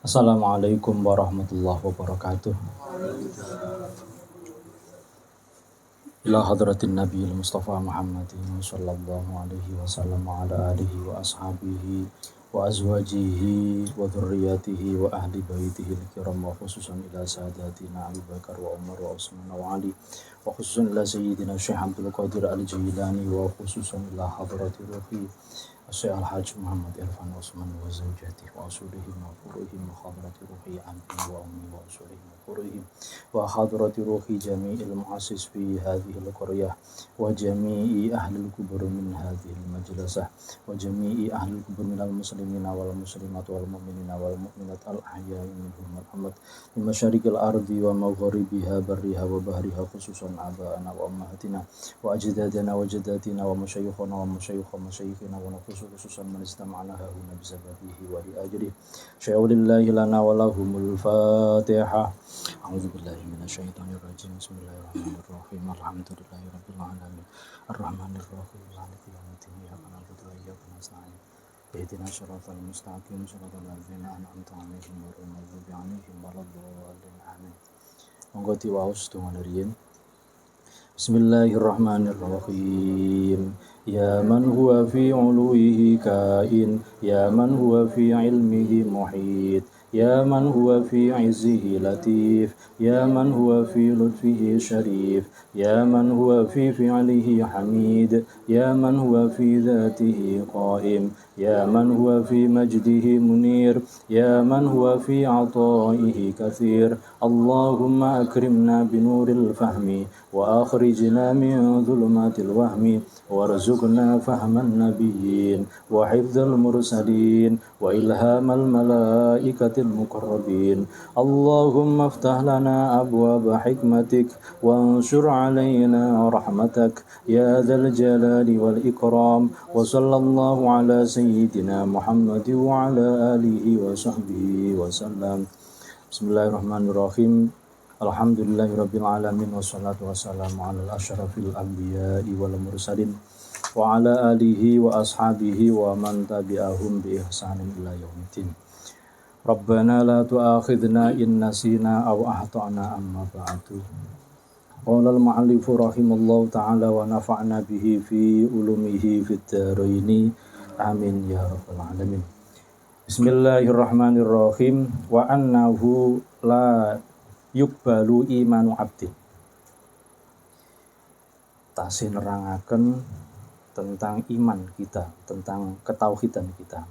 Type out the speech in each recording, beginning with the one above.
Assalamualaikum warahmatullahi wabarakatuh. Ila hadratin Nabiil Mustafa Muhammadin sallallahu alaihi wasallam wa ala alihi wa ashabihi wa azwajihi wa dhurriyyatihi wa ahli baitihi al-kiram wa khususan ila sadatina Abu Bakar wa Umar wa Utsman wa Ali wa khususan ila sayyidina Syekh Abdul Qadir Al-Jilani wa khususan ila hadrati ruhi Syekh Al-Hajj Muhammad Irfan Utsman wa zawjatihi wa asulihim wa furuhim wa hadrati ruhi anbi wa ummi wa asulihim wa furihim wa hadrati ruhi jami'il muassis fi hadhihi al-qaryah wa jami'i ahli al-kubur min hadhihi al-majlisah wa jami'i ahli al-kubur min al-muslimina wal muslimat wal mu'minina wal mu'minat al-ahya'i minhum wal amwat min masyariqil ardi wa magharibiha barriha wa bahriha khususan aba'ana wa ummahatina wa ajdadana wa jaddatina wa masyayikhana wa masyayikha masyayikhina wa khususan man istama'ana hahuna bisababihi wa li ajrihi sya'ulillahi lana wa lahumul fatihah. A'udzu billahi minasyaitonir rajim. Bismillahirrahmanirrahim. Alhamdulillahirabbil alamin. Arrahmanir rahim. Maliki yaumiddin. Iyyaka na'budu wa iyyaka nasta'in. Ihdinas siratal mustaqim. Siratal ladzina an'amta 'alaihim ghairil maghdubi 'alaihim waladdallin. Amin. Monggo diwaos donga riyin. Bismillahirrahmanirrahim. Ya man huwa fi 'uluwihi kain, ya man huwa fi 'ilmihi muhit, ya man huwa fi 'izzihi latif, ya man huwa fi lutfihi syarif, ya man huwa fi fi'lihi hamid, ya man huwa fi dhatihi qaim, ya man huwa fi majdihi munir, ya man huwa fi 'ata'ihi kathir. Allahumma akrimna binuril fahmi wa akhrijna min dhulumatil wahmi warzuqna fahman nabiyyin wa hifdzal mursalin wa ilhamal malaikatil muqarrabin. Allahumma aftah lana abwaaba hikmatik wanshur alaina rahmatak ya dzal jalali wal ikram. Wa sallallahu ala sayyidina Muhammad wa ala alihi wa sahbihi wa sallam. Bismillahirrahmanirrahim. Alhamdulillahirabbil alamin wassalatu wassalamu alal asyrafil anbiya'i wal mursalin wa ala alihi wa ashabihi wa man tabi'ahum bi ihsanin ila yaumiddin. Rabbana la tu'akhidna in nasina aw akhtana amma ba'du. Qala al-mu'allifu rahimallahu ta'ala wa nafa'na bihi fi ulumihi fid dharaini. Amin ya rabbal alamin. Bismillahirrahmanirrahim. Wa annahu la yukbalu imanu abdin. Tasih nerangaken tentang iman kita, tentang ketauhidan kita.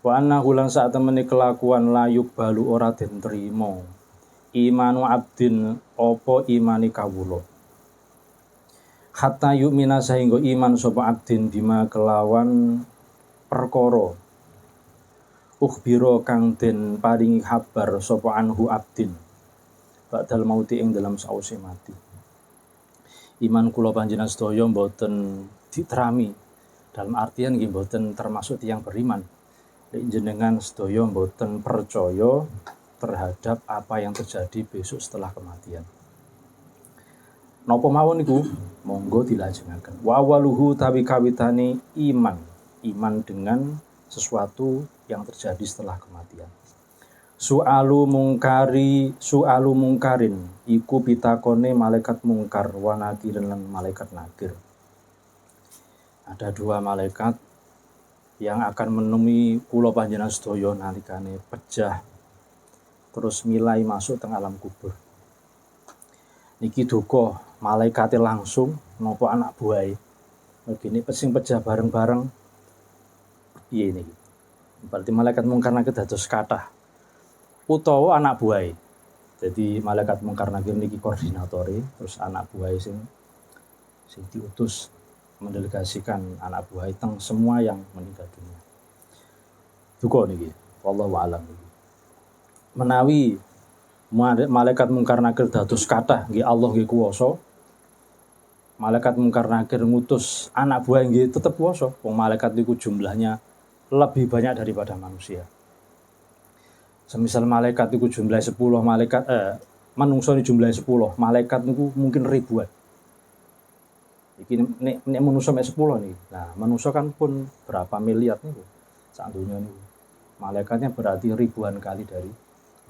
Wa annahu lan sak temene kelakuan la yukbalu ora den trima imanu abdin apa imani kawula. Hatta yu'mina sahingga iman sapa abdin bima kelawan perkara ukhbira kang den paringi kabar sapa anhu abdin ba'dal mauti ing dalam sause mati. Iman kula panjenengan sedaya mboten diterami, dalam artian nggih mboten termasuk tiyang beriman. Nek jenengan sedaya mboten percaya terhadap apa yang terjadi besok setelah kematian. Napa mawon niku monggo dilajengaken. Wa waluhu tawi kawitane iman dengan sesuatu yang terjadi setelah kematian. Su'alu mungkarin iku pitakone malaikat mungkar wa nakirin lan malaikat nakir. Ada dua malaikat yang akan menemui kula panjenengan sedaya nalikane pejah terus milai masuk teng alam kubur. Niki duka malaikate langsung napa anak buahe. Begini sing pejah bareng-bareng piye niki? Berarti malaikat mungkar nakir dados kathah utawa anak buahe. Jadi malaikat mungkar nakir niki koordinatore, terus anak buahe sing diutus mendelegasikan anak buahe teng semua yang meninggal dunia. Duka niki, wallahu a'lam. Menawi malaikat mungkar nakir dados kathah nggih Allah nggih kuwasa. Malaikat mungkar nakir ngutus anak buahe nggih tetep kuwasa. Wong malaikat niku jumlahnya lebih banyak daripada manusia. Semisal malaikat itu jumlah 10 malaikat, manungsa ini jumlah 10, malaikat itu mungkin ribuan. Iki nek manungsa mek 10 nih. Nah, manungsa kan pun berapa miliar niku sak donya niku. Malaikatnya berarti ribuan kali dari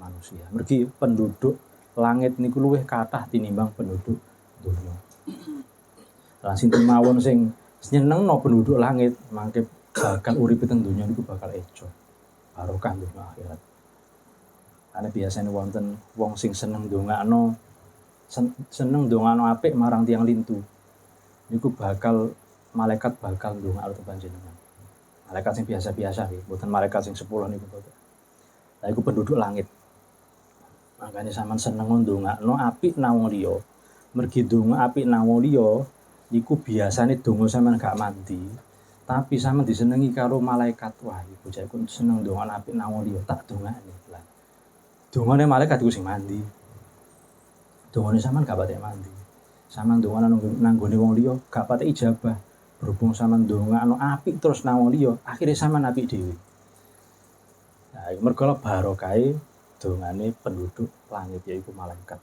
manusia. Mergi penduduk langit niku luwih kathah tinimbang penduduk dunya. Lah sinten mawon sing nyenengno penduduk langit, mangke bakal urip teng dunya niku bakal eco. Barokah dunya akhirat. Karena biasanya wonten wong sing seneng ndongakno apik marang tiyang lintu. Niku malaikat bakal ndongakno panjenengan. Malaikat sing biasa-biasa nggih, mboten malaikat sing 10 niku boten. Lah iku penduduk langit. Makanya sampean seneng ndongakno apik nang wong liya. Mergi ndonga apik nang wong liya niku biasane donga sampean gak mandi. Tapi sampean disenengi karo malaikat. Wah, iku bocah iku seneng ndongakno apik nang wong liya, tak dongakne. Lah. Dongane malaikat iku sing mandi. Dongane sampean gak patek mandi. Sampean ndongakno nang gone wong liya gak patek ijabah. Berhubung sampean ndongakno apik terus nang wong liya, akhire sampean apik dhewe. Nah, mergo barokahe dongane penduduk langit yaiku malaikat.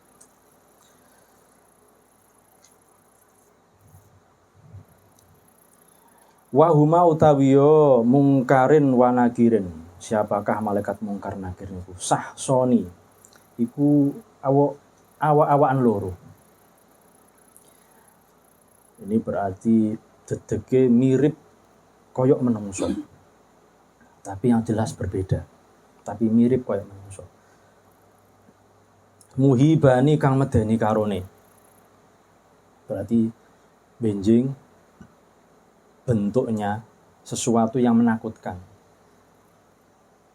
Wa huma utawiya mungkarin wa nakirin. Siapakah malaikat mungkar nakir niku? Sahsoni. Iku awak-awakan loro. Ini berarti dedege mirip koyok menungso. Tapi yang jelas berbeda. Tapi mirip koyok menungso. Muhibani kang medeni karone. Berarti benjing bentuknya sesuatu yang menakutkan.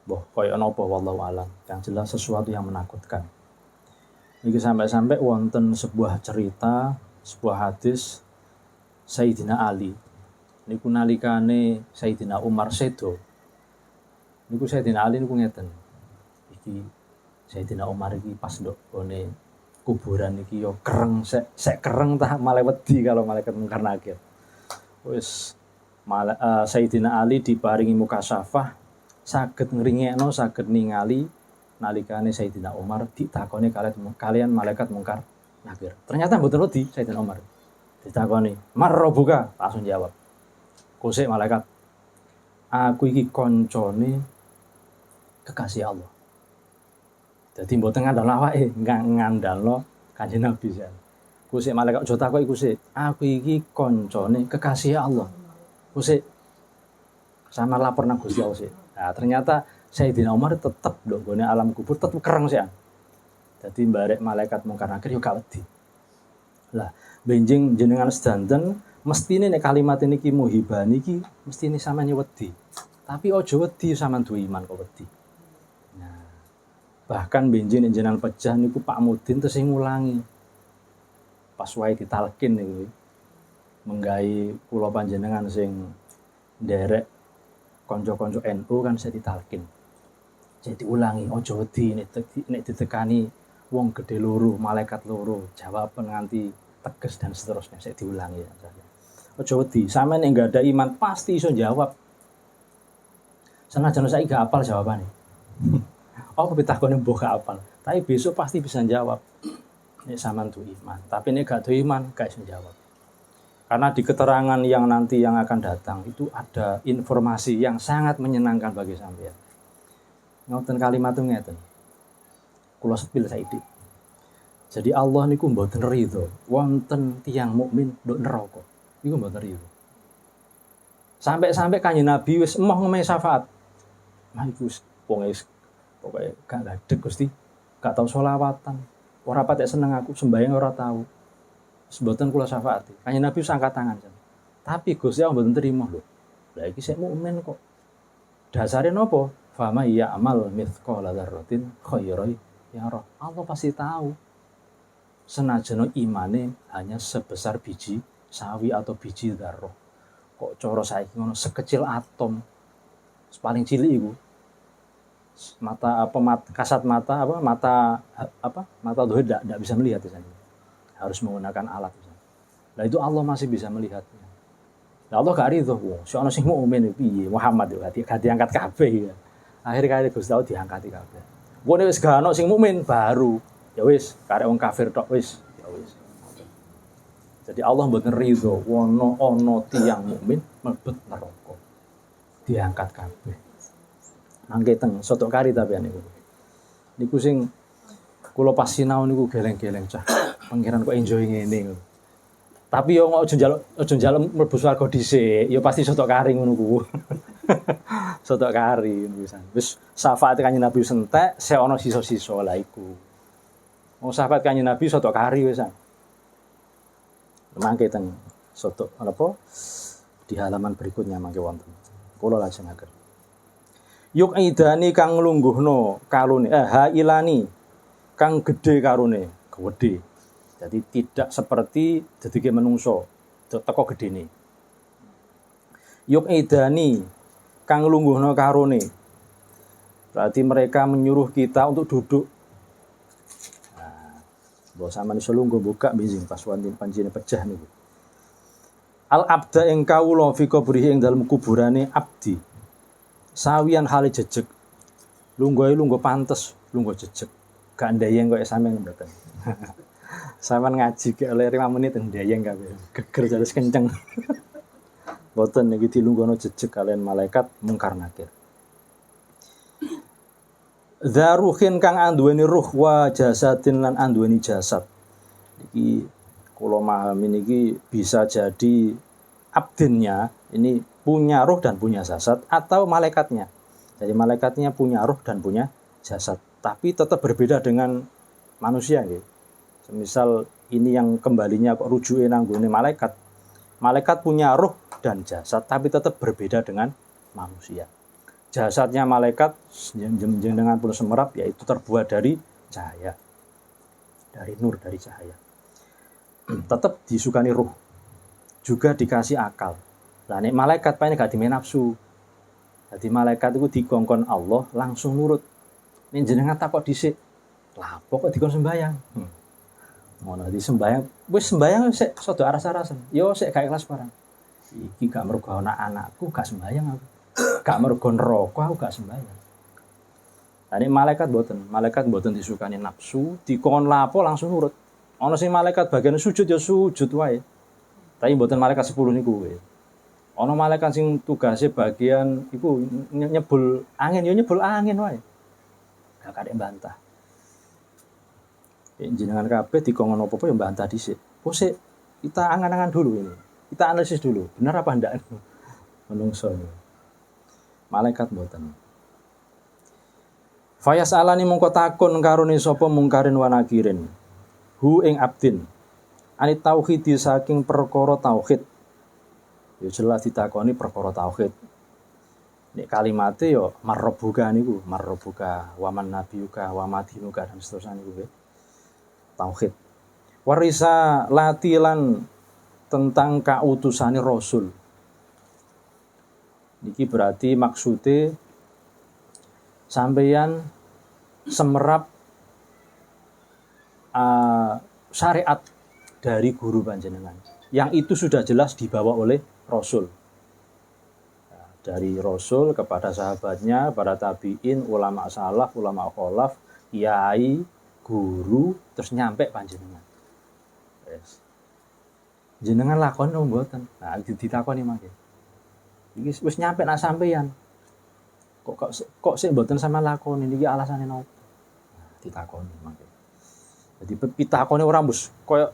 Boh, koyok napa wallahu alam. Yang jelas sesuatu yang menakutkan. Iki sampai-sampai wonten sebuah cerita, sebuah hadis Sayyidina Ali. Niku nalikane Sayyidina Umar sedo. Niku Sayyidina Ali niku ngeten. Iki Sayyidina Umar iki pas ndok gone kuburan iki yo kereng sek kereng tah malah wedi kalau malaikat mungkar nakir. Wis Sayyidina Ali diparingi mukasyafah saged ngringekno saged ningali nalikane Sayyidina Umar ditakoni kalian malaikat mungkar nakir. Ternyata mboten wedi Sayyidina Umar. Ditakoni, "Marrobuka?" Langsung jawab. Kusik malaikat. Aku iki koncone kekasih Allah. Jadi mboten ngandalno awake, ngandalno Kanjeng Nabi jan. Kusik malaikat aja takoki kusik. Aku iki koncone kekasih Allah. Kusik sama lapor nang Gusti Allah sih. Nah, ternyata Sayyidina Umar tetep ndok gone alam kubur tetep kereng sih. Jadi barek malaikat mungkar nakir yo gak wedi. Lah, benjing jenengan sedanten mestine nek kalimat niki muhibani iki mestine sampeyan wedi. Tapi aja wedi sampeyan duwe iman kok wedi. Nah, bahkan benjing nek jenengan pejah niku Pak Mudin terus ngulangi. Pas wae ditalkin niku. Menggawe kula panjenengan sing nderek kanca-kanca NU kan saya ditalkin. Jadi ulangi aja wedi nek ditekani wong gede loro, malaikat loro, jawaban nganti tegas dan seterusnya. Saya diulangi ya. Aja wedi, sampeyan nek enggak ada iman pasti iso jawab. Senajan saiki gak apal jawabane. Apa pitakone mbok gak apal, tapi besok pasti bisa jawab. Nek sampean duwe iman, tapi nek gak duwe iman gak iso jawab. Karena di keterangan yang nanti yang akan datang itu ada informasi yang sangat menyenangkan bagi sampeyan. Ngoten kalimat ngeten. Kula sepil saiki. Jadi Allah niku mboten ridho wonten tiyang mukmin nduk neraka. Niku mboten ridho. Sampai-sampai Kanjeng Nabi wis emoh ngomeh syafaat. Nah iku wis wong wis pokoke gak gadeg Gusti, gak tau selawatan. Ora patek seneng aku sembahyang ora tau. Mboten kula syafaati. Kanjeng Nabi wis angkat tangan. Tapi Gusti Allah mboten trimo lho. Lah iki sik mukmin kok. Dasare napa? Fama ya'mal mithqala dzarratin khairan yarah. Allah pasti tahu. Senajan imane hanya sebesar biji sawi atau biji dzarrah. Kok cara saiki ngono sekecil atom. Paling cilik iku. Kasat mata mata dohe enggak bisa melihat di sana. Harus menggunakan alat. Nah itu Allah masih bisa melihatnya. Nah Allah gak ridho. Soalnya sing mukmin piye Muhammad yo gak diangkat kabeh ya. Akhirnya kali Gusti Allah diangkati kabeh. Wong wis gak ono sing mukmin baru ya wis karek wong kafir tok wis ya wis. Jadi Allah mboten ridho ono tiyang mukmin mlebet neraka. Diangkat kabeh. Mangke teng soto kari tapi niku. Niku sing kula pas sinau niku geleng-geleng cah. Pangeran kok enjoy ngene. Tapi yo aja njaluk mlebu swarga dhisik, yo pasti soto kari ngono ku. Soto kari pisan. Wis syafaat Kanjeng Nabi sentek, sik ana sisa-sisa lah iku. Wong sahabat Kanjeng Nabi soto kari wisan. Mangke teng soto apa di halaman berikutnya mangke wonten. Kula lajengaken. Yuk idani kang nglungguhno karone hailani kang gedhe karone, gedhe. Jadi tidak seperti dedike menungso teko gedene. Yuk idani kang nglungguhno karone. Berarti mereka menyuruh kita untuk duduk. Nah, mbok sampeyan iso lungguh buka binjing pas wonten panjine pejah niku. Al abda ing kawula fi qabrihi ing dalem kuburane abdi. Sawian hale jejeg. Lungguh pantes, lungguh jejeg. Gak ndayeng kok sampean mboten. Sampeyan ngaji ke oleh 5 menit ndayeng kabeh. Geger terus kenceng. Mboten niki dilungguhno jejeg kalian malaikat mungkar nakir. Dzaruhin kang anduweni ruh wa jasadin lan anduweni jasad. Iki kula memahami niki bisa jadi abdinnya ini punya ruh dan punya jasad atau malaikatnya. Jadi malaikatnya punya ruh dan punya jasad, tapi tetap berbeda dengan manusia gitu. Semisal ini yang kembalinya kok rujuke nang nggone malaikat. Malaikat punya ruh dan jasad tapi tetap berbeda dengan manusia. Jasadnya malaikat dengan pun semerap yaitu terbuat dari cahaya. Dari nur, dari cahaya. Tetap disukani ruh. Juga dikasih akal. Lah nek malaikat paene gak dimen nafsu. Dadi malaikat iku dikongkon Allah langsung nurut. Nek jenengan takok dhisik, lah kok dikon sembayang. Ngono di sembayang, wis sembayang sik sedo aras-arasen. Yo sik gak ikhlas barang. Iki gak mergo ana anakku gak sembayang aku. Gak mergo neraka aku gak sembayang. Lah nek malaikat mboten disukani nafsu, dikongkon lapo langsung nurut. Ana sing malaikat bagian sujud ya sujud wae. Tapi mboten malaikat 10 niku kowe. Ana malaikat sing tugase bagian iku nyebul angin ya nyebul angin wae. Gak kadek bantah. Jenengan kabeh dikongkon apa-apa ya bantah dhisik. Oh sik, kita angan-angan dulu ini. Kita analisis dulu, benar apa ndak menungso. Malaikat mboten. Fayas alani mongko takon karone sapa mungkarin wa nakirin. Hu ing abdin. Ani tauhid saking perkara tauhid. Ya jelas ditakoni perkara tauhid. Nek kalimate ya marabbuka niku, marabbuka wa man nabiyuka wa madinuka dan seterusnya niku tauhid. Warisa latilan tentang kautusane rasul. Niki berarti maksude sampeyan semerap syariat dari guru panjenengan. Yang itu sudah jelas dibawa oleh Rasul. Dari Rasul kepada sahabatnya, para tabi'in, ulama salaf, ulama kholaf, kiai, guru, terus nyampe panjenengan. Yes. Jenengan lakon mboten. Nah, ditakoni mangke. Iki wis nyampe nak sampeyan. Kok sik mboten sampean lakoni niki alasane napa? Nah, ditakoni mangke. Jadi pitakone ora mbus koyo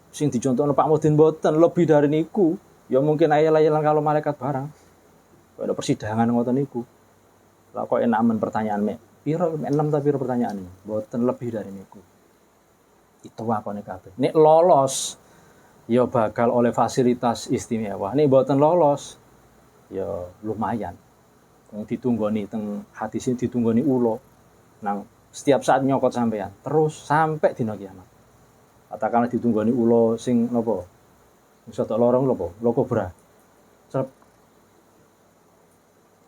sing dicontohno Pak Mudin mboten lebih dari niku. Ya mungkin ayel-ayelan kalau malaikat barang. Ada persidangan ngoten niku. Lah kok enak men pertanyaan mek piro 6 ta piro pertanyaan iki. Mboten lebih dari niku. Itu wakone kabeh. Nek lolos ya bakal oleh fasilitas istimewa. Nek mboten lolos ya lumayan. Wong ditunggoni teng hadis ini ditunggoni ulo. Nang setiap saat nyokot sampean terus sampai dina kiamat. Katakanlah ditunggoni ulo sing napa? Sing sotok lorong lho apa? Lo kobra. Cerep.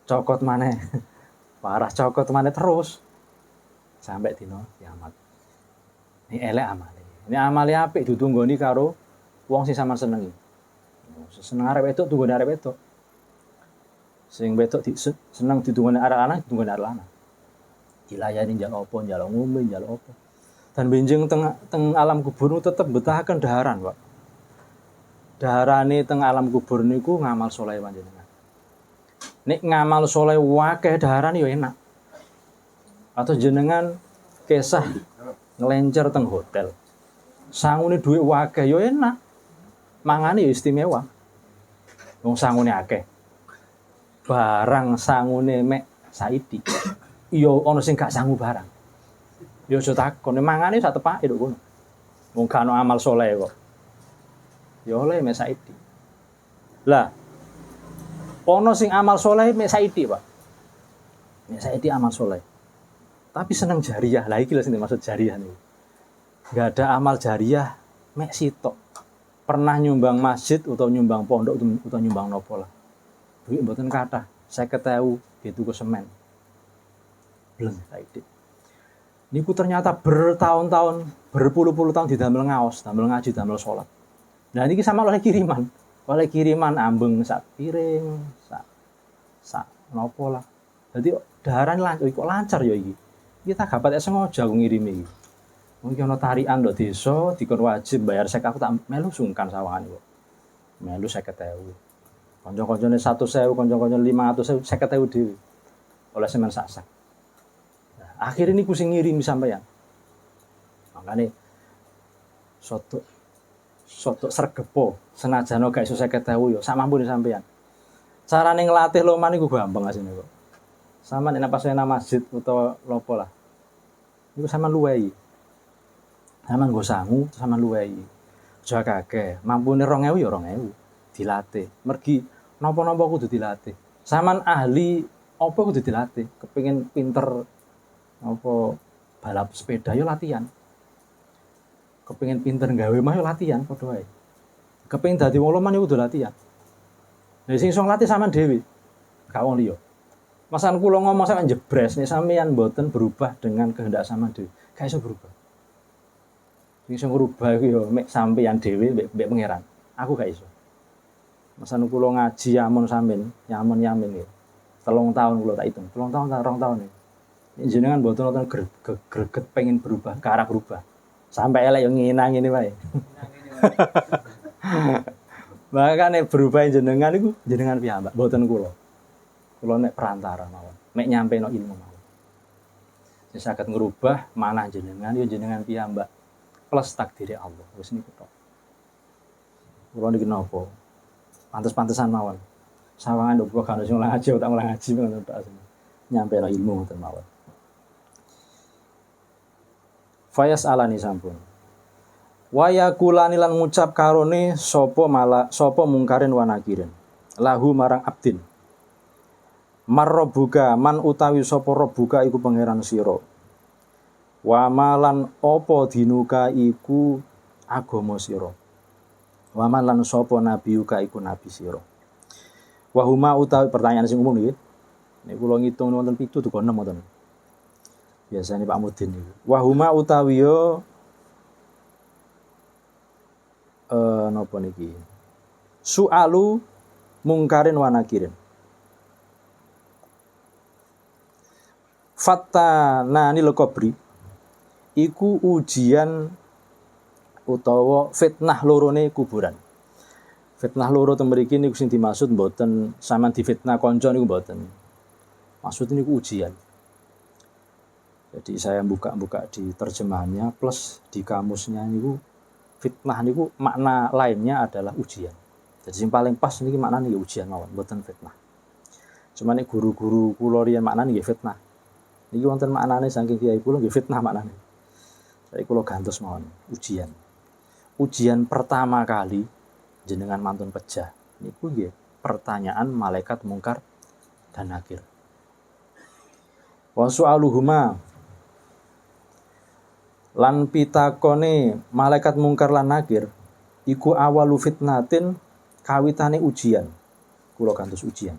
Cokot maneh. Parah cokot maneh terus sampai dina kiamat. Ini elek amale. Ini amale apik ditunggoni karo wong sing sampean senengi. Seneng arep wedok tunggoni arep wedok. Sing wedok seneng ditunggoni arek lanang ditunggoni arek lanang. Dilayani njaluk apa, njaluk ngombe, njaluk apa. Dan benjing teng alam kubur tetep betahaken daharan, Pak. Daharane teng alam kubur niku ngamal saleh panjenengan. Nek ngamal saleh wakeh daharan ya enak. Atau jenengan kesah ngelencer teng hotel. Sangune dhuwit akeh ya enak. Mangane ya istimewa. Wong sangune akeh. Barang sangune mek saiki. Ya ana sing gak sangu barang. Ya aja takon, mangane sak tepake lho kono. Wong gak ana amal saleh kok. Ya oleh mek saiki. Lah ana sing amal saleh mek saiki, Pak. Mek saiki amal saleh. Tapi seneng jariah. Lah iki lho sing dimaksud jariah niku. Enggak ada amal jariah mek sitok. Pernah nyumbang masjid atau nyumbang pondok atau nyumbang nopo lah. Duit mboten kathah, 50.000 gitu ke semen. Bleng saiki. Niku ternyata bertahun-tahun, berpuluh-puluh tahun didamel ngaos, damel ngaji, damel salat. Nah niki sama oleh kiriman. Oleh kiriman ambeng sak piring, sak nopo lah. Jadi daharan kok lancar ya iki. Kita gapat sengaja aku ngirimi iki. Mungkin ana tarikan lho desa dikon wajib bayar sek aku tak melu sungkan sawangan kok. Melu 50.000. Kanca-kancane 100.000, kanca-kancane 500.000, 50.000 dhewe. Oleh semen sak-sak. Nah, akhir ini ku sing ngirimi sampeyan. Makane soto sregepo senajan gak iso 50.000 yo sak mampune sampeyan. Carane nglatih loman niku gampang asine kok. Sama nek pas nang masjid utawa lopo lah. Niku sampean luwehi. Sampeyan nggo sangu, sampean luwehi. Aja kakek, mampune 2.000 ya 2.000. Dilatih. Mergi napa-napa kudu dilatih. Sampeyan ahli apa kudu dilatih. Kepengin pinter apa balap sepeda ya latihan. Kepengin pinter gawe mah ya latihan padha wae. Kepengin dadi wong loman ya kudu latihan. Lah sing iso nglatih sampean dhewe. Gak wong liya. Masan kula ngomong sampean jebres nek sampeyan mboten berubah dengan kehendak sampean dhewe. Gak iso berubah. Sing iso ngrubah iku ya mek sampeyan dhewe mbek pangeran. Aku gak iso. Masan kula ngaji amun sampean, yamin ya. 3 tahun kula tak hitung. 3 tahun ta 2 tahun iki. Jenengan mboten wonten greget pengen berubah, ke arah berubah. Sampai elek yo nginang ngene wae. Makane berubah jenengan iku jenengan piyambak, mboten kula. Kula nek perantara mawon, mek nyampeno ilmu mawon. Sing saged ngrubah manah jenengan yo jenengan piyambak plus takdire Allah. Wis niku tok. Kula niki napa? Pantes-pantesan mawon. Sawangan lho kula gak ono ngaji, tak mulang ngaji ngono tok asine. Nyampeno ilmu ngoten mawon. Fayas alani sampun. Wayakulani lan ngucap karone sapa mungkarin wa nakirin. Lahu marang abdin. Marrobuka man utawi sapa robuka iku pangeran sira. Wa malan apa dinuka iku agama sira. Wa malan sapa nabiuka iku nabi sira. Wa huma utawi pertanyaan sing umum niki. Nek kula ngitung wonten 7 to 6 wonten. Biasane Pak Mudin niku. Wa huma utawi yo napa niki? Su'alu mungkarin wa nakirin. Fatana nil kubri iku ujian utawa fitnah lorone kuburan. Fitnah loro teng mriki niku sing dimaksud mboten sampean difitnah kanca niku mboten. Maksud niku ujian. Jadi saya buka-buka di terjemahannya plus di kamusnya niku fitnah niku makna lainnya adalah ujian. Jadi yang paling pas niki maknane ya ujian mawon, mboten fitnah. Cuma nek guru-guru kula riyen maknane nggih fitnah. Niki wonten maknane saking kiai kula nggih fitnah maknane. Saiki kula gantos mawon, ujian. Ujian pertama kali jenengan mantun pejah niku nggih pertanyaan malaikat mungkar dan nakir. Wa su'aluhuma lan pitakone malaikat mungkar lan nakir iku awalu fitnatin kawitane ujian. Kula gantos ujian.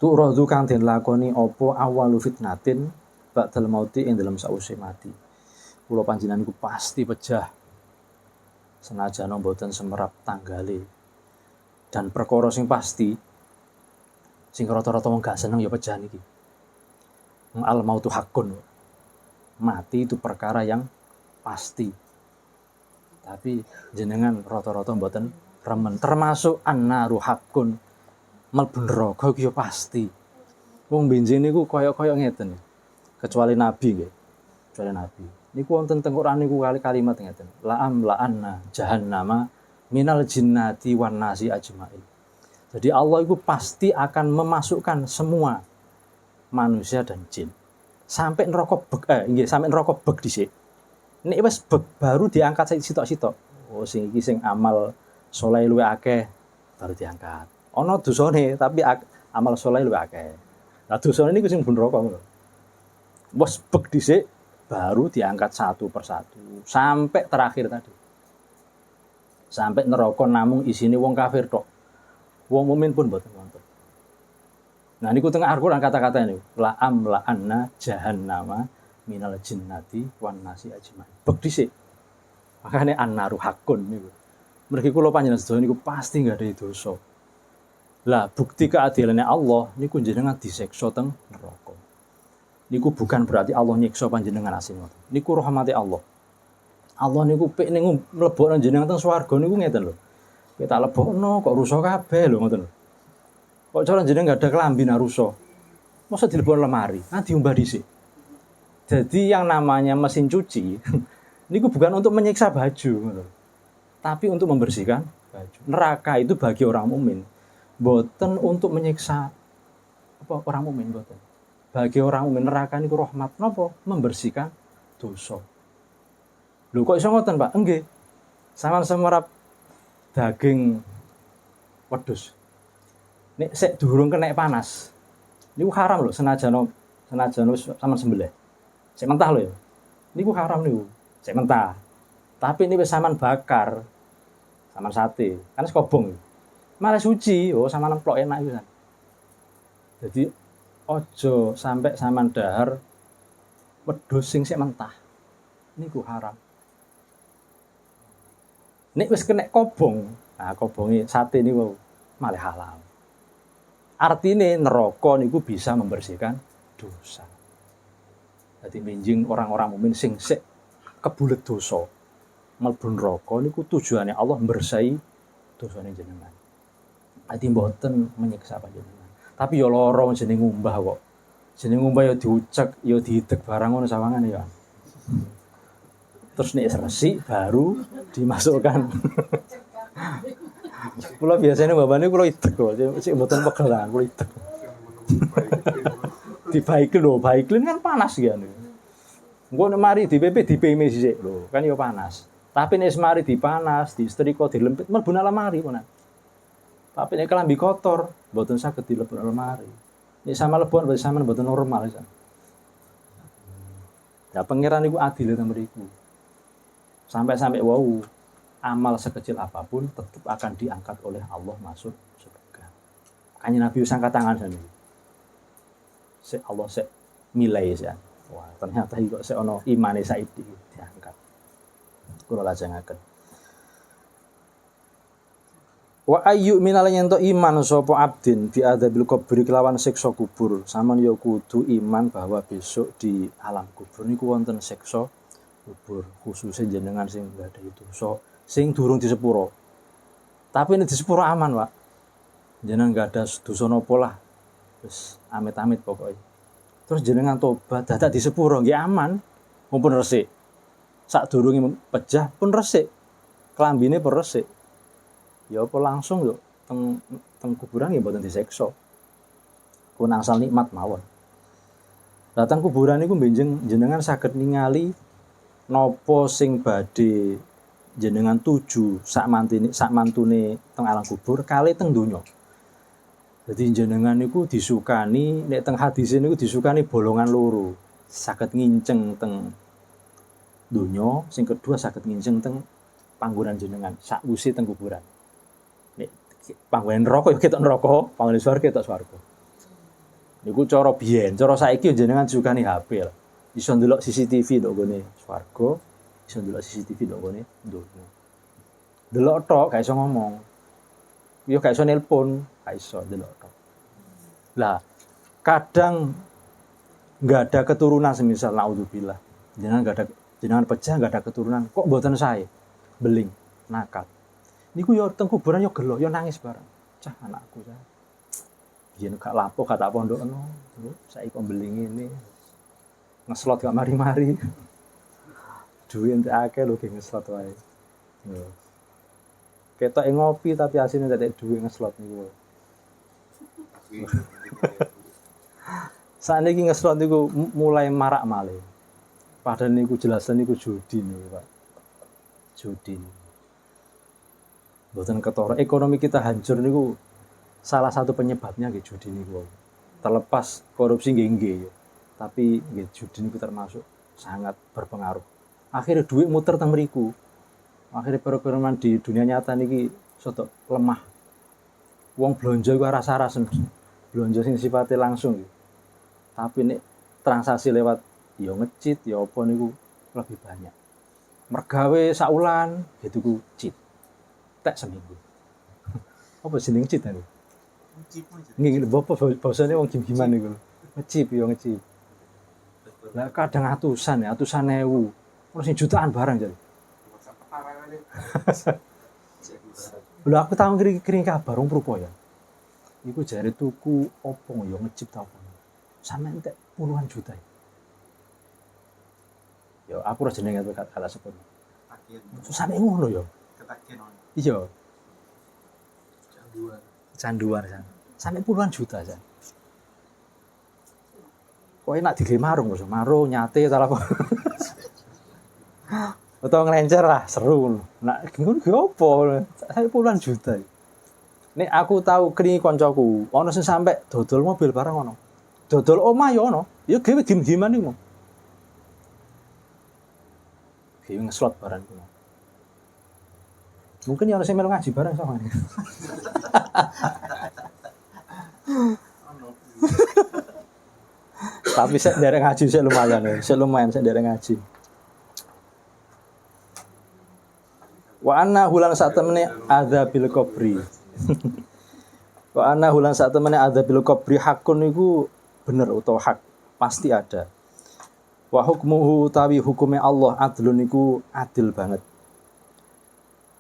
Tu'radhu kang den lakoni apa awalu fitnatin ba'dal mauti ing dalem sause mati. Kula panjenengan niku pasti pejah. Senajan mboten semerap tanggale. Dan perkara sing pasti sing rata-rata wong gak seneng ya pejah niki. Al mautu hakun. Mati itu perkara yang pasti. Tapi jenengan rata-rata mboten remen. Termasuk annaru hakun. Mlebu neraka iki ya pasti. Wong benjing niku kaya-kaya ngeten. kecuali nabi nggih. Kecuali nabi. Niku wonten teng Quran niku kalimat ngeten. La'amla'anna jahannama minal jinnati wan nasi ajmain. Jadi Allah itu pasti akan memasukkan semua manusia dan jin. Sampai neraka sampai neraka beg dhisik. Nek wis beg baru diangkat sitok-sitok. Oh sing iki sing amal saleh luwih akeh baru diangkat. Ana dosane tapi amal saleh luwih akeh. Lah dosane niku sing mlebu neraka ngono. Wis beg dhisik baru diangkat satu persatu sampai terakhir tadi. Sampai neraka namung isine wong kafir tok. Wong mukmin pun mboten wonten. Nah niku teng Al-Qur'an kata-kata niku la'amla'anna jahannama minal jinnati wan nasi ajmain. Beg dhisik. Makane annaru hakun niku. Mergi kula panjenengan sedaya niku pasti enggak ada dosa. Lah bukti keadilannya Allah niku jenengan disiksa teng neraka. Niku bukan berarti Allah nyiksa panjenengan asing ngoten. Niku rahmate Allah. Allah niku pek ning mlebokno jenengan teng swarga niku ngeten lho. Kita lebokno kok rusak kabeh lho ngoten lho. Kok cara jenengan enggak ada kelambi nak rusak. Masa dilebokno lemari, diumbah dhisik. Jadi yang namanya mesin cuci niku bukan untuk menyiksa baju ngoten. Tapi untuk membersihkan baju. Neraka itu bagi orang mukmin. Mboten untuk menyiksa orang mukmin mboten. Bagi orang mukmin neraka niku rahmat napa? Membersihkan dosa. Lho kok iso ngoten, Pak? Nggih. Sampeyan semerap daging wedhus. Nek sik durung kena panas. Niku haram lho senajan wis sampeyan sembelih. Sik mentah lho ya. Niku haram niku. Sik mentah. Tapi ini wis sampeyan bakar. Sampeyan sate. Kan sekobong. Malah suci. Oh, sampeyan nemplok enak iku kan. Jadi ojo sampai sampean dahar wedhus sing sik mentah. Niku haram. Nek wis kena kobong, nah kobonge sate niku malah halal. Artine neraka niku bisa membersihkan dosa. Dadi minjing orang-orang mukmin sing sik kebulet dosa. Mlebu neraka niku tujuane Allah mbersahi dosane jenengan. Dadi mboten menyiksa panjenengan. Tapi ya lara jeneng ngumbah kok. Jeneng ngumbah ya diucek, ya diidek barang ngono sawangane ya. Terus nek resik baru dimasukkan. Kula biasanya mbabane kula idek kok, sik mboten pegelan, kula idek. Dibaiki lho, baiklin kan panas ya niku. Engko nek mari dipepe dipeme sisik lho, kan ya panas. Tapi nek mari dipanas, disetrika, dilempit mlebu nang lemari ponan. Tapi nek kelambi kotor, mboten saged dilebur lemari. Nek sama lebon berarti sampean mboten normal ya. Ya pangeran niku adil ten mriku. Sampai wau amal sekecil apapun tetap akan diangkat oleh Allah masuk surga. Kanjeng Nabi wis angkat tangan sana. Sik Allah sik milai ya. Wah, ternyata iki kok sik ana imane saiki diangkat. Kula lajengaken. Wa ayyu minal yanto iman sapa abdin bi adzabil kubur kelawan siksa kubur. Sampeyan ya kudu iman bahwa besok di alam kubur niku wonten siksa kubur, khususnya jenengan sing enggak ada itu. So, sing durung di sepuro. Tapi ini di sepuro aman, Pak. Jenengan enggak ada dosa napa lah. Wis amit-amit pokoknya. Terus jenengan tobat dadak di sepuro nggih aman. Mumpun resik. Sak durunge pejah pun resik. Klambine pun resik. Ya apa langsung yo teng kuburan nggih mboten disiksa. Ku nangsal nikmat mawon. Datang kuburan niku benjing jenengan saged ningali napa sing badhe jenengan tuju sak mantune teng alam kubur kali teng donya. Jadi jenengan niku disukani nek teng hadis niku disukani bolongan loro. Saged nginceng teng donya, sing kedua saged nginceng teng panggonan jenengan sakwise teng kuburan. Nek panggonan neraka ya ketok neraka, panggonan swarga ketok swarga. Niku cara biyen, cara saiki jenengan disukani HP lah. Iso ndelok CCTV ndok gone swarga, iso ndelok CCTV ndok gone donya. Delok tok gak iso ngomong. Ya gak iso nelpon, gak iso delok tok. Lah, kadang enggak ada keturunan semisal naudzubillah. Jenengan pecah enggak ada keturunan, kok mboten sae. Beling, nakal. Niku ya teng kuburan ya gelo, ya nangis bareng. Cah anakku cah. Yen gak lapo gak tak pondokno. Saiki kok beling ngene. ngeslot gak mari-mari. Duit entek akeh lho ge ngeslot wae. Yo. Ketok ngopi tapi asine entek duit ngeslot niku. Sakniki ngeslot niku mulai marak malih. Padahal niku jelasan niku judi niku, Pak. Judi. Mboten ketara ekonomi kita hancur niku salah satu penyebabnya nggih judi niku. Terlepas korupsi nggih, tapi nggih judi niku termasuk sangat berpengaruh. Akhirnya duit muter teng mriku. Akhirnya perekonomian di dunia nyata niki soto lemah. Wong blonjo iku rasa-rasen. Blonjo sing sifatnya langsung gitu. Tapi nek transaksi lewat ya ngecit ya apa niku lebih banyak. Mergawe saulan gitu ku cheat. Tak seminggu. Apa jeneng cheat niku? Nggih, bapak bahasane wong gim-giman niku. Ngecip ya ngecip. Lah kadang atusan ewu. Ono sing jutaan barang jadi. Lho aku tahu kiri kabar wong Purwoya. Iku jare tuku opo ya ngecip ta opo. Sampe entek puluhan juta. Ya aku ora jenenge kata sebut. Sampe ngono ya. Ketagihan ono. Iya. Canduan kan. Sampai puluhan juta aja. Kok enak digawe marung bos, marung nyate ta apa. Atau ngelencer lah, seru. Nak ngono ki opo? Sampai puluhan juta. Nek aku tahu kringi koncoku, ono sing sampe dodol mobil barang ono. Dodol omah ya ono. Ya gawe gim-giman iku. Gawe ngeslot barang iku. Mungkin ya ono sing melu ngaji barang sama. Tapi saya dereng ngaji saya lumayan ya. Saya dereng ngaji. Wa anna hulan sak temene adzabil qabri. Wa anna hulan sak temene adzabil qabri hakun niku bener utawa hak, pasti ada. Wa hukmuhu utawi hukume Allah adlun niku adil banget.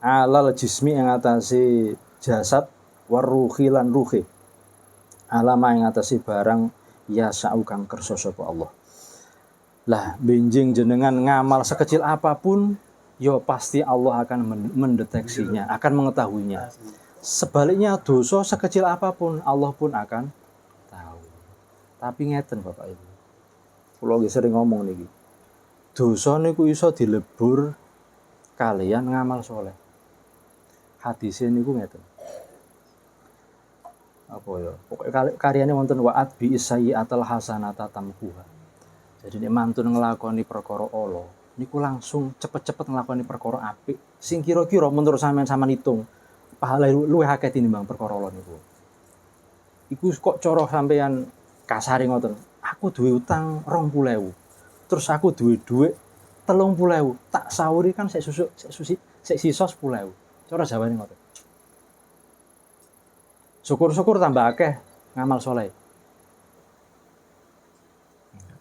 Alal jismi yang atase jasad waruhi lan ruhi. Alama yang atase barang ya sa'u kang kersa sapa Allah. Lah benjing jenengan ngamal sekecil apapun, ya pasti Allah akan mendeteksinya, akan mengetahuinya. Sebaliknya dosa sekecil apapun Allah pun akan tahu. Tapi ngeten Bapak Ibu. Kula nggih sering ngomong niki. Dosa niku iso dilebur kalian ngamal soleh. Hadise niku ngeten. Apa ya? Pokoke karyane wonten wa'at bi sayyi'atal hasanata tamkuha. Jadi nek mantun nglakoni perkara ala, niku langsung cepet-cepet nglakoni perkara apik sing kira-kira menurut sampean hitung pahala luwih akeh tinimbang perkara ala niku. Iku kok cara sampean kasare ngoten. Aku duwe utang 20.000. Terus aku duwe dhuwit 30.000. Tak sahuri kan sik sisa 10.000. Cara Jawane ngoten. Syukur-syukur tambah akeh ngamal soleh.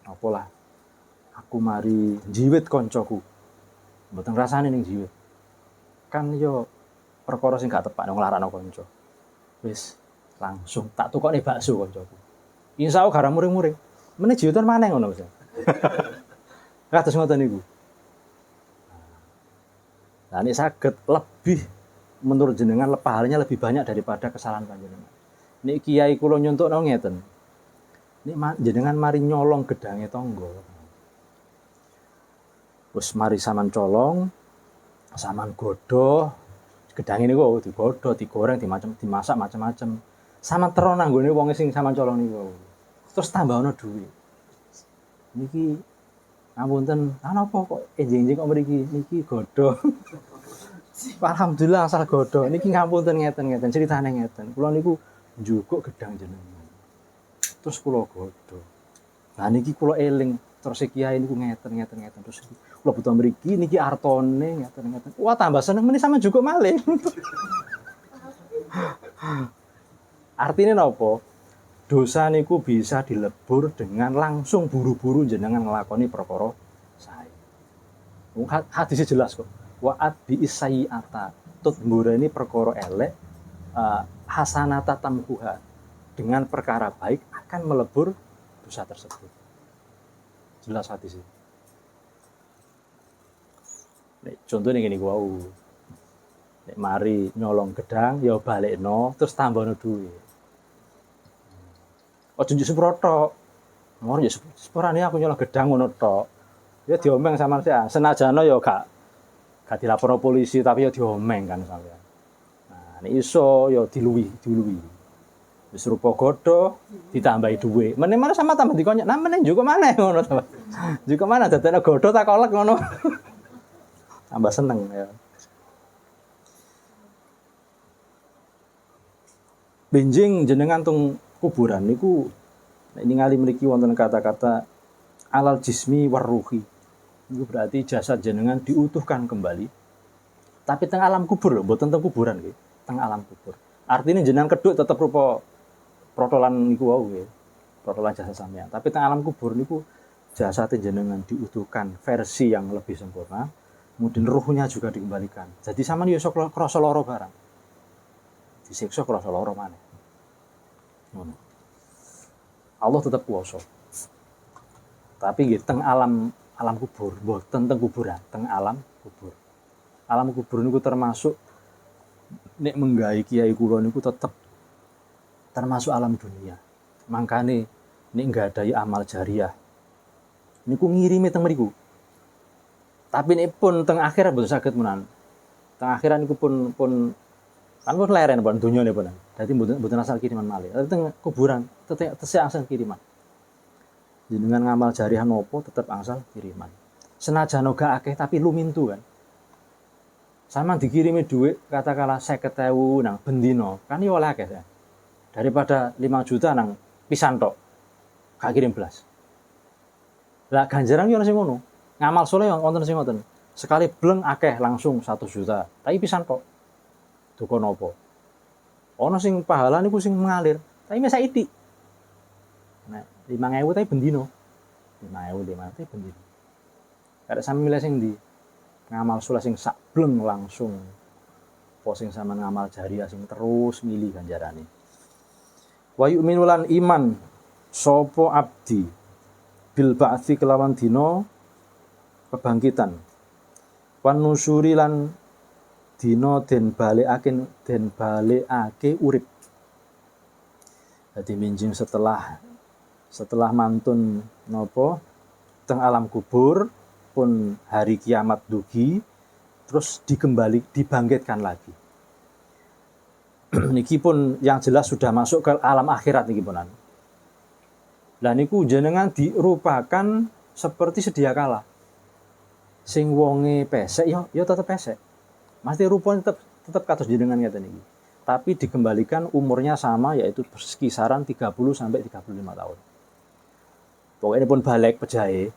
Apalah. Aku mari jiwit koncoku. Mboten rasane ning jiwit. Kan yo perkara sing gak tepak nang nglarakno kanca. Wis langsung tak tukokne bakso koncoku. Insyaallah garang muring-muring. Meneh jiwitan maneh ngono Mas. Kados ngoten niku. Nah, ini saged lebih menurut jenengan pahalanya lebih banyak daripada kesalahan panjenengan. Nek kiai kula nyontukno ngeten. Nek jenengan mari nyolong gedange tangga. Wis mari sampean colong, sampean godho, gedange niku digodho, digoreng, dimasak macam-macam. Sampean tero nanggone wong sing sampean colong niku. Terus tambah ana duit. Niki ngapunten, napa kok enjing-enjing kok mriki niki godho. Alhamdulillah asal godho. Niki ngapunten ngeten-ngeten, critane ngeten. Kula niku njukuk gedang jenengan. Terus kula godho. Lah niki kula eling, terus kiai niku ngeten. Terus kula butuh mriki niki artone ngeten. Wah, tambah seneng meneh sampean njukuk malih. Artinya napa? Dosa niku bisa dilebur dengan langsung buru-buru jenengan nglakoni perkara sae. Hadisnya jelas kok. Wa'at bi sayyi'ata tut mbureni perkara elek hasanata tamkuha. Dengan perkara baik akan melebur dosa tersebut. Jelas hadis iki. Nek contone ngene ku wau. Nek mari nyolong gedang ya balekno terus tambahno duit. Ojo njuk seprotok. Ngono ya sepurane aku nyolong gedang ngono tok. Ya diomeng sama saya. Senajana ya gak dilaporno polisi tapi ya diomeng kan sampean. Nah, nek iso ya diluwi. Wis rupa godho ditambahi dhuwit. Meneh sama tambah dikonyok. Nah meneh njuk maneh ngono to. Njuk mana dadekno godho tak kolek ngono. Tambah seneng ya. Benjing jenengan tung kuburan niku nek ningali mriki wonten kata-kata alal jismi warruhi. Itu berarti jasad jenengan diutuhkan kembali. Tapi teng alam kubur lho, mboten teng kuburan nggih, teng alam kubur. Artinya jenengan keduk tetep rupa protolan niku wau nggih. Protolan jasad sampean. Tapi teng alam kubur niku jasad jenengan diutuhkan versi yang lebih sempurna. Kemudian ruhnya juga dikembalikan. Jadi sampean yo iso krasa lara barang. Disiksa krasa lara maneh. Ngono. Allah tetap kuasa. Tapi nggih teng alam kubur, mboten teng kuburan, teng alam kubur. Alam kubur niku termasuk nek menggawe kiai kula niku tetep termasuk alam dunia. Mangkane nek nggadahi amal jariah niku ngirimi teng mriku. Tapi nek pun teng akhirat mboten saged menan. Teng akhirat niku pun kan pun leren pun dunyane pun. Dadi mboten asal kiriman malih. Tapi teng kuburan tetep asal kiriman. Jenengan ngamal jariah nopo tetep angsal kiriman. Senajan gak akeh tapi lumintu kan. Sama dikirimi duit katakanlah 50.000 nang bendino, kan yo oleh akeh ya. Daripada 5 juta nang pisan tok. Gak kirim belas. Lah ganjaran yo ono sing ngono. Ngamal saleh wonten sing ngoten. Sekali bleng akeh langsung 1 juta, tapi pisan tok. Duka napa? Ono sing pahala niku sing mengalir, tapi mesa itik. Nah, 5.000 tapi bendino. 5.000 tapi bendino. Kada sampe milih sing ndi? Ngamal saleh sing sableng langsung. Apa sing sampean ngamal jariah sing terus milih ganjarane. Wa yu'minu lan iman sapa abdi bil ba'tsi kelawan dina kebangkitan. Wan nusuri lan dina den balekake urip. Dadi minjing setelah mantun napa teng alam kubur pun hari kiamat dugi terus dibangkitkan lagi. Niki pun yang jelas sudah masuk ke alam akhirat niki punan. Lah niku jenengan dirupakan seperti sedia kala. Sing wonge pesek yo tetep pesek. Mesti rupanya tetep kados jenengan ngeten niki. Tapi dikembalikan umurnya sama yaitu kisaran 30 sampai 35 tahun. Pokoknya pun balik pejahe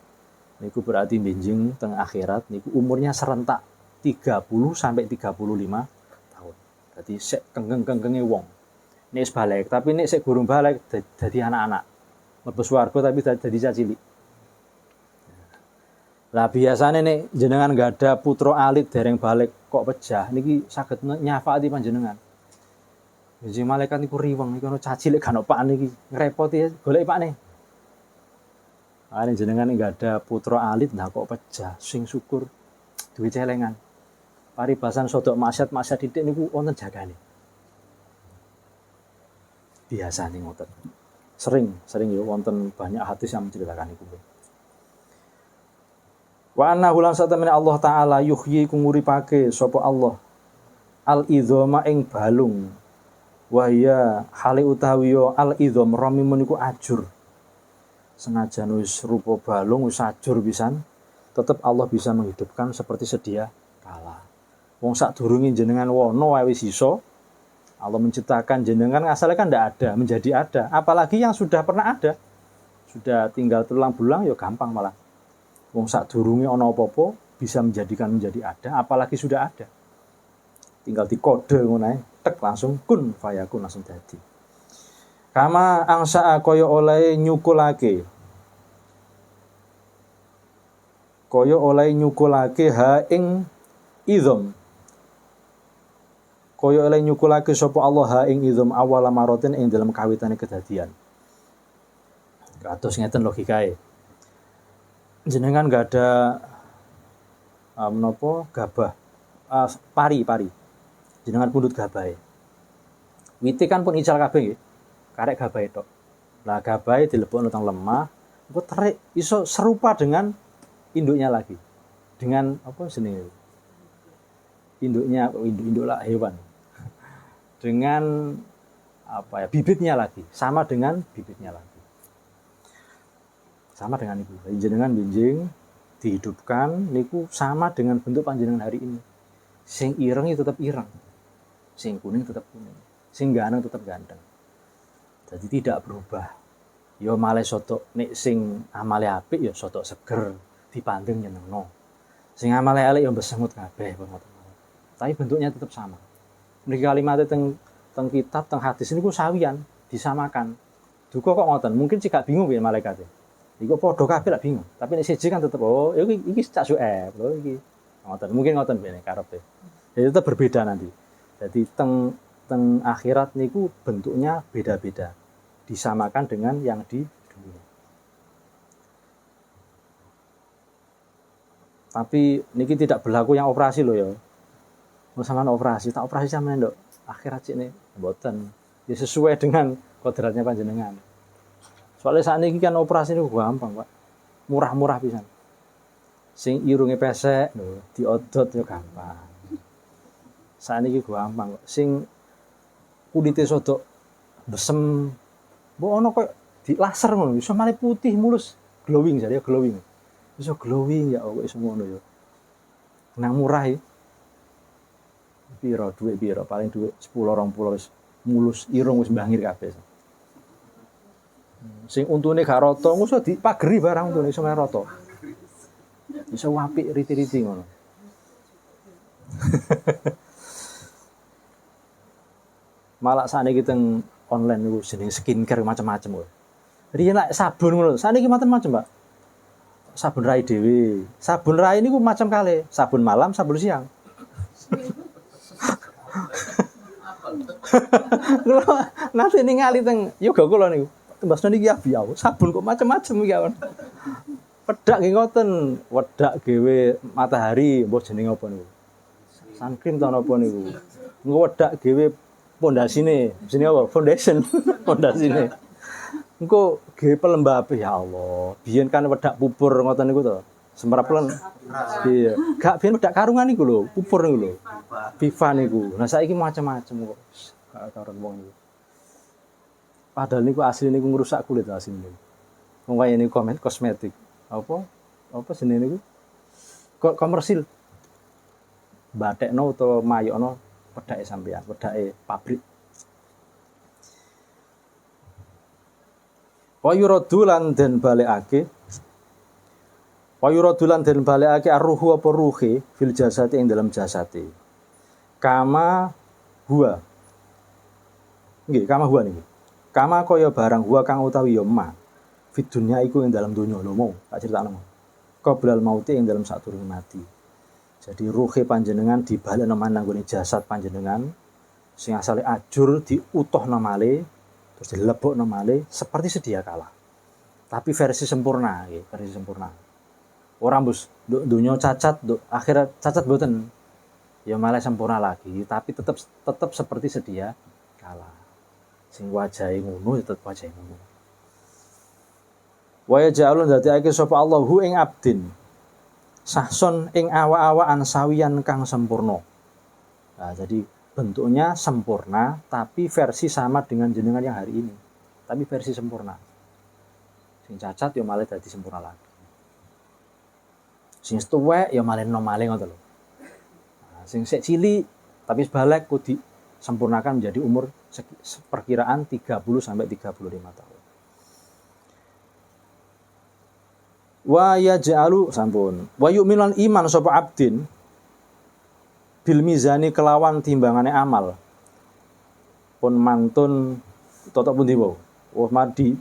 niku berarti benjing teng akhirat niku umurnya serentak 30 sampai 35 tahun. Jadi sik kenggeng-kenggenge wong. Nek wis balik, tapi nek sik gurung balik dadi anak-anak. Mlebu swarga tapi dadi cilik. Lah biasane nek jenengan enggak ada putra alit dereng balik kok pejah niki saged nyafaati panjenengan. Jadi malaikat niku riweng niku ono cacilik gak ono pak niki ngrepoti golek pakne. Ane jenengan enggak ada putra alit nah kok pejah sing syukur duwe celengan. Paribasan sodok maksiat titik niku wonten jagane. Biasane ngoten. Sering ya wonten banyak hadis yang menceritakan iku. Wa anna hulan satamene Allah taala yuhyi nguripake sapa Allah al idzama ing balung. Wa ya hale utawi al idzam ramimun iku ajur. Senajan wis rupa balung wis ajur pisan, tetep Allah bisa menghidupkan seperti sedia kala. Wong sadurunge jenengan wono wae wis iso. Allah menciptakan jenengan asalnya kan ndak ada, menjadi ada. Apalagi yang sudah pernah ada. Sudah tinggal tulang-belang ya gampang malah. Wong sadurunge ana apa-apa bisa menjadi ada, apalagi sudah ada. Tinggal dikode ngono ae, tek langsung kun fayakun langsung dadi. Kama angsa kaya oleh nyukulake. Kaya oleh nyukulake ha ing idzam. Kaya oleh nyukulake sapa Allah ha ing idzam awal maratin ing dalam kawitane kedadian. Kados ngeten logikae. jenengan gak ada menapa gabah pari jenengan pundhut gabahe wite kan pun ical kabeh nggih karek gabahe tok lah gabahe dilebokno teng lemah engko terik iso serupa dengan induknya lagi dengan apa jenenge induknya induk lah hewan dengan apa ya bibitnya lagi sama dengan bibitnya lagi sama dengan itu jenengan benjing dihidupkan niku sama dengan bentuk panjenengan hari ini sing ireng itu tetap ireng sing kuning tetap kuning sing ganteng tetap ganteng jadi tidak berubah yo male soto nek sing amale apik yo soto seger dipandeng nyenengno sing amale elek yo besengut kabeh tapi bentuknya tetap sama niki kalimatnya teng kitab teng hadis niku sawian disamakan duka kok ngoten mungkin sih gak bingung ya malaikate iku padha kabeh lak bingung tapi nek siji kan tetep oh iki cak suep lho iki ngoten mungkin ngoten bene karepe jadi tetap berbeda nanti jadi teng akhirat niku bentuknya beda-beda disamakan dengan yang di dunia tapi niki tidak berlaku yang operasi loh ya sampean operasi tak operasi sampean nduk akhirat cik mboten ya sesuai dengan kodratnya panjenengan soalnya saat ini kan operasi itu gampang Pak murah-murah pisan sing irunge pesek lho diodot yo gampang saat ini gampang sing kulite sodok besem mbok ono kok di laser ngono iso male putih mulus glowing jadi glowing iso glowing ya Allah iso ngono yo nang murah iki piro duit piro paling duit 10 20 wis mulus irung wis mbangir kabeh sing untune gak rata iso dipageri barang untune iso rata iso apik riti-riti ngono malah sakniki teng online niku jenenge skincare macam-macam kok riyen lak sabun ngono sakniki macam-macam Pak sabun rai dhewe sabun rai niku macam kali sabun malam sabun siang nanti ningali teng yoga kula niku tembasno niki abi sabun kok macam-macam iki awon wedak nggih ngoten wedak gawe matahari mbok jenenge apa niku sun cream ta napa niku engko wedak gawe pondasine jenenge apa foundation pondasine engko gawe pelembab ya Allah biyen kan wedak pupur ngoten niku to semerap lan iya gak biyen wedak karungan niku lho pupur niku lho Viva niku nah saiki macam-macam kok gak karo wong niku padahal niku asli niku ngrusak kulit asli niku wong kaya niku kosmetik apa jenenge niku kok komersil batekno utawa mayokno wedake sampean wedake pabrik wa yuradulan den balekake arruhu apa ruhe fil jasati ing dalam jasate kama huwa nggih kama huwa niku kama kaya barang huwa kang utawi ya ma fit dunya iku ing dalam donya lho mau tak critakno qoblal mauti ing dalam sadurunge mati jadi ruhe panjenengan dibalekno mananggone jasad panjenengan sing asale ajur diutuhno malih terus dilebokno malih seperti sedia kala tapi versi sempurna nggih versi sempurna ora mbus donya cacat akhirat cacat mboten ya malah sempurna lagi tapi tetap seperti sedia kala sing wajahe ngono tetep wajahe ngono wa yaj'alun dzatiake sapa Allahu ing abdin sahson ing awa-awaan sawiyan kang sempurna nah jadi bentuknya sempurna tapi versi sama dengan jenengan yang hari ini tapi versi sempurna sing cacat ya malah dadi sempurna lagi sing tuwek ya malah nomale ngoten lho nah, sing sik cilik tapi balik kudu disempurnakan menjadi umur perkiraan 30 sampai 35 tahun wa yaj'alu sampun wa yu'minul iman sapa abdin bil mizani kelawan timbangane amal pun mantun totok pundi wae mati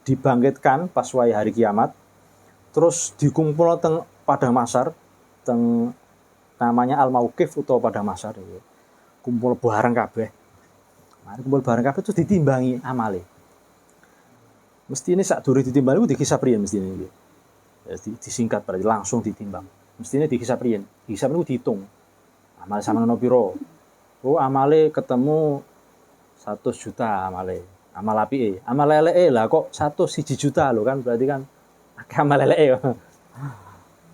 dibangkitkan pas wae hari kiamat terus dikumpul teng padang mahsyar teng namanya al mauqif utawa padang mahsyar kumpul bareng kabeh mari kumpul bareng kabeh terus ditimbangi amale mesti ini sak duri ditimbang iku dikisah priyen mesti ini disingkat berarti langsung ditimbang. Mestinya dihisab riyen. Hisab niku dihitung. Amal sama ono piro? Oh, amale ketemu 100 juta amale. Amal apike. Amal eleke lah kok 101 juta lho kan berarti kan akeh amal eleke.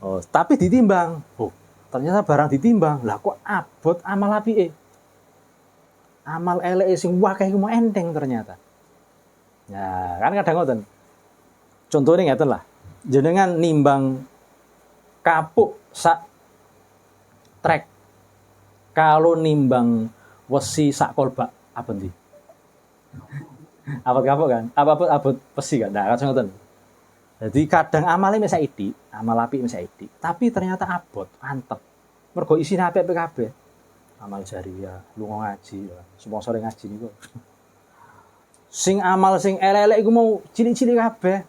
Oh, tapi ditimbang. Oh, ternyata barang ditimbang. Lah kok abot amal apike? Amal eleke sing akeh iku mau enteng ternyata. Ya, kan kadang ngoten. Contohnya ngeten lah. Jenengan nimbang kapuk sak trek. Kalau nimbang wesi sak kolbak apa ndi? Abot kapuk kan? Abot besi kan? Nah, kan ngoten. Jadi kadang amale mek saiki, amal apik mek saiki, tapi ternyata abot, antep. Mergo isine apik kabeh. Amal jariah, lunga ngaji, sponsor ngaji niku. Sing amal sing elek-elek iku mau cilik-cilik kabeh.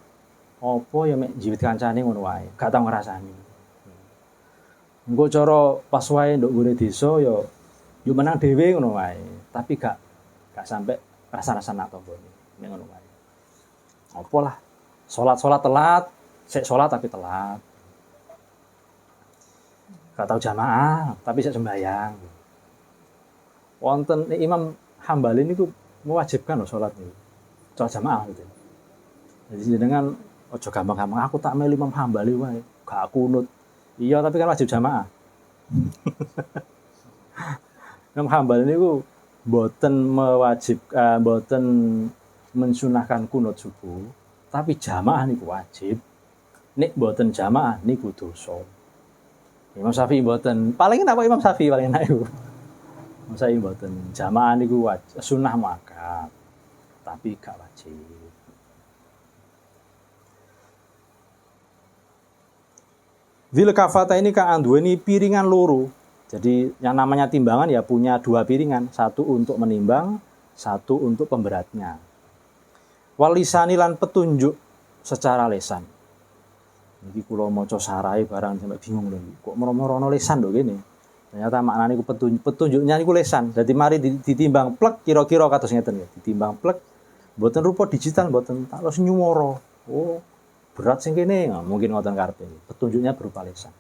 Apa ya mek jiwit kancane ngono wae, gak tau ngrasani. Engko cara pas wae nduk gone desa ya yo menang dhewe ngono wae, tapi gak sampai rasa-rasa nak tombone. Nek ngono wae. Apa lah? Salat telat, sik salat tapi telat. Gak tau jamaah, tapi sik sembahyang. Wonten Imam Hambali niku mewajibkan lho salat niku. Salat jamaah gitu. Jadi jenengan aja gampang-gampang aku tak melu Imam Hambali wae, gak kunut. Iya, tapi kan wajib jamaah. Imam Hambali niku mboten mboten mensunahkan kunut subuh, tapi jamaah niku wajib. Nek mboten jamaah niku dosa. Imam Syafi'i mboten. Paling apa Imam Syafi'i paling enak iku. Imam Syafi'i mboten. Jamaah niku sunah muakkad, tapi gak wajib. Dzil kafata ini kang anduweni piringan loro. Jadi yang namanya timbangan ya punya 2 piringan, satu untuk menimbang, satu untuk pemberatnya. Wal lisani lan petunjuk secara lesan. Iki kula maca sarai barang sampe bingung lho. Kok merono lesan lho kene. Ternyata maknane ku petunjuknya niku lesan. Dadi mari ditimbang plek kira-kira kados ngeten ya. Ditimbang plek mboten rupa digital mboten tak los nyuwara. Oh, berat sing kene, mungkin ngoten karepe. Petunjuknya berupa lesan.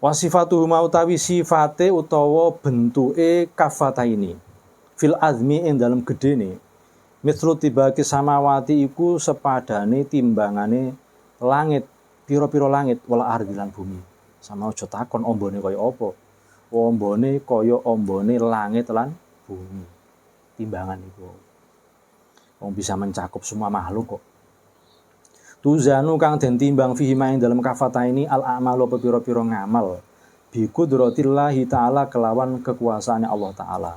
Wasifatuhu utawi sifate utawa bentuke kafata ini. Fil azmi ing dalem gedene. Mithlu tibaki samawati iku sepadane timbangane langit, pira-pira langit wala ardi lan bumi. Sama aja takon ombone kaya apa. Ombone kaya ombone langit lan bumi. Timbangan iku. Wong bisa mencakup semua makhluk kok. Tuzanu kang den timbang fihi maing dalam kafata ini al-a'malu pira-pira ngamal bi qudratillahi taala kelawan kekuasaane Allah taala.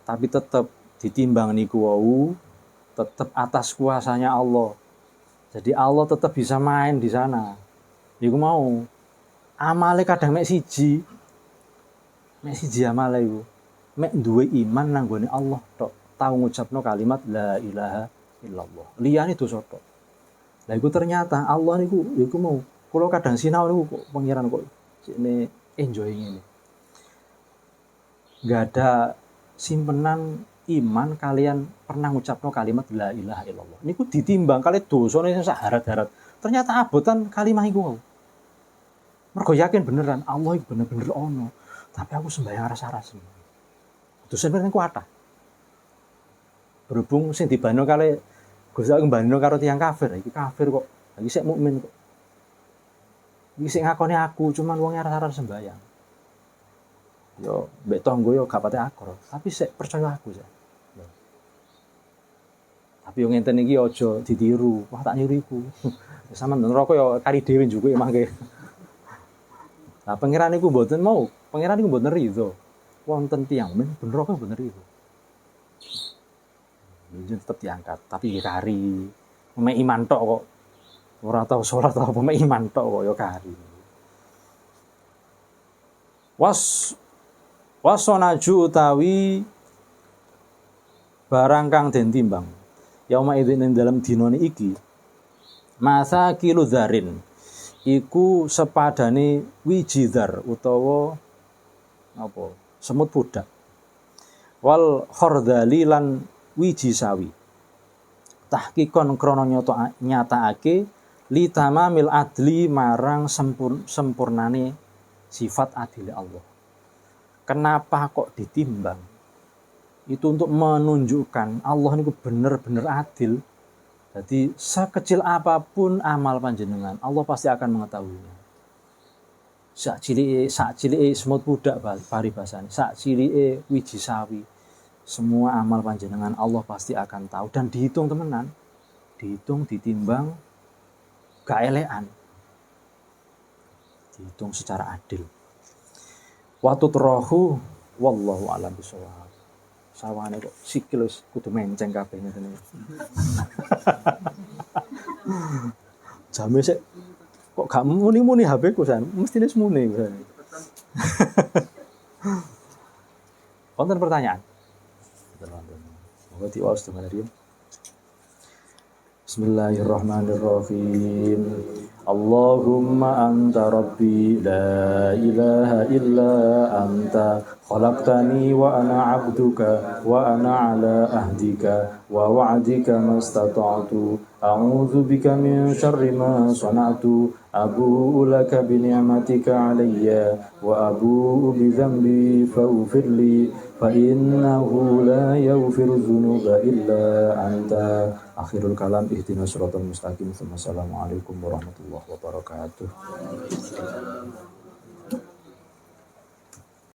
Tapi tetap ditimbang niku wau tetap atas kuasanya Allah. Jadi Allah tetap bisa main di sana. Iku mau amale kadang mek siji amale iku mek duwe iman nang gone Allah tok, tau ngucapno kalimat la ilaha illallah. Liyane dosa tok. Lah iku ternyata Allah niku iku mau kula kadang sinau niku kok pangeran kok ini enjoy ngene. Enggak ada simpenan iman kalian pernah ngucapno kalimat la ilaha illallah. Niku ditimbang kali dosane sing sak harat-harat. Ternyata abotan kalimat iku. Mergo yakin beneran Allah iku bener-bener ono. Tapi aku sembahyang rasa-rasa. Dosen niku kathah. Berhubung sing dibano kali Gusti Allah mbano karo tiyang kafir, iki kafir kok. Iki sik mukmin kok. Iki sik ngakoni aku, cuman wong arep-arep sembayang. Yo mbek tonggo yo gak pate akor, tapi sik percaya aku sik. Tapi yo ngenten iki aja ditiru. Wah tak niru iku. Sampeyan neraka yo kari dhewe njukuke mangke. Lah pangeran iku mboten mau, pangeran iku mboten ridho. Wonten tiyang men neraka mboten ridho. Jadi tetap diangkat, tapi ya kari. Mek iman tok kok. Ora tau salat apa mek iman tok kok ya kari. Wasonaju utawi barang kang den timbang. Yauma idzin ing dalam dinane iki. Masa kilo zarin. Iku sepadane wiji dzar utawa apa? Semut pudak. Wal khordali lan wiji sawi. Tahkikon krana nyatakake li tamamil adli marang sempurnane sifat adil Allah. Kenapa kok ditimbang? Itu untuk menunjukkan Allah ini benar-benar adil. Jadi sekecil apapun amal panjenengan, Allah pasti akan mengetahuinya. Sak cilike semut pudak paribasane, sak cilike wiji sawi. Semua amal panjenengan Allah pasti akan tahu dan dihitung temenan. Dihitung, ditimbang, gak elekan. Dihitung secara adil. Waktu terahu wallahu a'lam bishawab. Sawane kok sikil wis kudu menceng kabeh ngene. Jame sik kok gak muni-muni HP ku san, mestine semune san. Konten pertanyaan. Moga diwaos dengan riyen. Bismillahirrahmanirrahim. Allahumma anta rabbi la ilaha illa anta khalaqtani wa ana 'abduka wa ana 'ala ahdika wa wa'dika mastata'tu a'udzu bika min syarri ma sana'tu abu'u laka bi ni'matika 'alayya wa abu'u bi dhanbi faghfir li fa innahu la yaghfiru dzunuba illa anta. Akhirul kalam ihdinas siratal mustaqim. Assalamualaikum warahmatullahi wabarakatuh.